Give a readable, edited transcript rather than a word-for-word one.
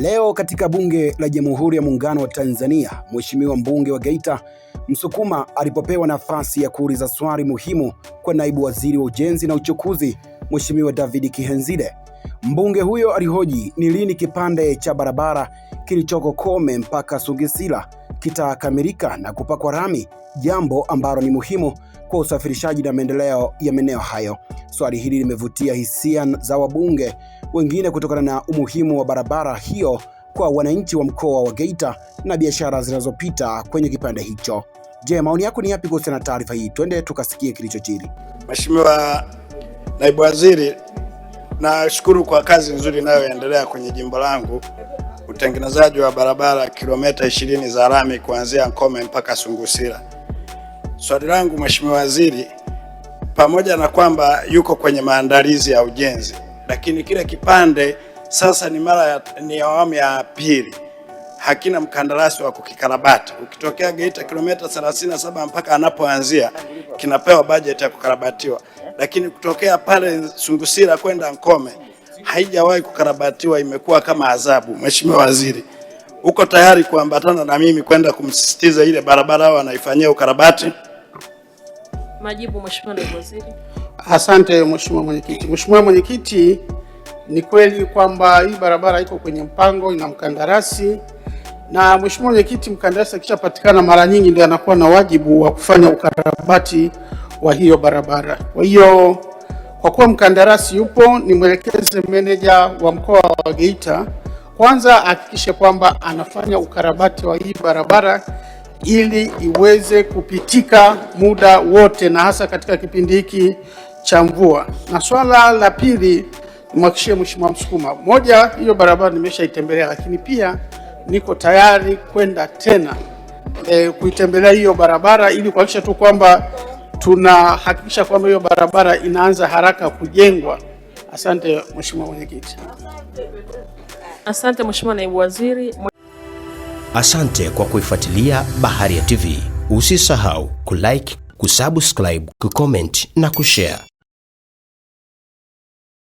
Leo katika Bunge la Jamhuri ya Muungano wa Tanzania, Mheshimiwa mbunge wa Geita Msukuma alipopewa nafasi ya kuuliza swali muhimu kwa naibu waziri wa ujenzi na uchukuzi Mheshimiwa David Kihenzile. Mbunge huyo alihoji ni lini kipande cha barabara kilichoko Kome mpaka Sungisila kitakamilika na kupakwa rami, jambo ambalo ni muhimu kwa usafirishaji na maendeleo ya maeneo hayo. Swali hili limevutia hisia za wabunge wengine kutokana na umuhimu wa barabara hiyo kwa wananchi wa mkoa wa Geita na biashara zinazopita kwenye kipande hicho. Je, maoni yako ni yapi kuhusiana na taarifa hii? Twende tukasikie kilichojiri. Mheshimiwa Naibu Waziri, nashukuru kwa kazi nzuri inayoendelea kwenye jimbo langu, utengenezaji wa barabara kilomita 20 za lami kuanzia Nkome mpaka Sungusira. Swali langu Mheshimiwa Waziri, pamoja na kwamba yuko kwenye maandalizi ya ujenzi, lakini kile kipande sasa ni awamu ya pili, hakina mkandarasi wa kukikarabati. Ukitokea Geita kilomita 37 mpaka anapoanzia kinapewa bajeti ya kukarabatiwa, lakini kutokea pale Sungusira kwenda Nkome haijawahi kukarabatiwa, imekuwa kama adhabu. Mheshimiwa Waziri, uko tayari kuambatana na mimi kwenda kumsisitiza ile barabara wanaifanyia ukarabati? Majibu Mheshimiwa Naibu Waziri. Asante Mheshimiwa Mwenyekiti. Mheshimiwa Mwenyekiti, ni kweli kwamba hii barabara iko kwenye mpango, ina mkandarasi, na Mheshimiwa Mwenyekiti, mkandarasi akishapatikana mara nyingi ndiye anakuwa na wajibu wa kufanya ukarabati wa hiyo barabara. Kwa hiyo kwa kuwa mkandarasi yupo, nimwelekeze meneja wa mkoa wa Geita kwanza hakikishe kwamba anafanya ukarabati wa hii barabara ili iweze kupitika muda wote na hasa katika kipindi hiki cha mvua. Na swala la pili, nimhakikishie Mheshimiwa Msukuma, moja, hiyo barabara nimeshaitembelea, lakini pia niko tayari kwenda tena kuitembelea hiyo barabara ili kuhakikisha tu kwamba tunahakikisha kwamba hiyo barabara inaanza haraka kujengwa. Asante Mheshimiwa Mwenyekiti. Asante Mheshimiwa Naibu Waziri. Asante kwa kuifuatilia Baharia TV. Usisahau kulike, kusubscribe, kucomment na kushare.